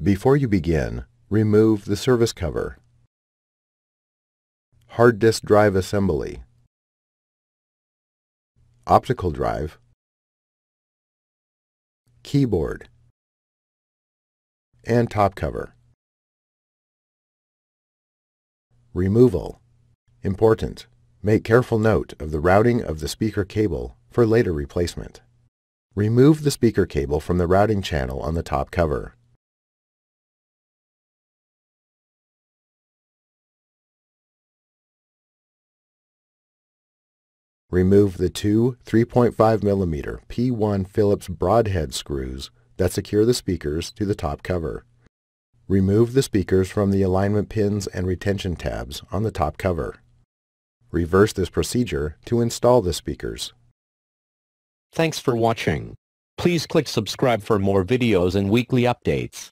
Before you begin, remove the service cover. Hard disk drive assembly. Optical drive. Keyboard. And top cover. Removal. Important. Make careful note of the routing of the speaker cable for later replacement. Remove the speaker cable from the routing channel on the top cover. Remove the two 3.5mm P1 Phillips broadhead screws that secure the speakers to the top cover. Remove the speakers from the alignment pins and retention tabs on the top cover. Reverse this procedure to install the speakers. Thanks for watching. Please click subscribe for more videos and weekly updates.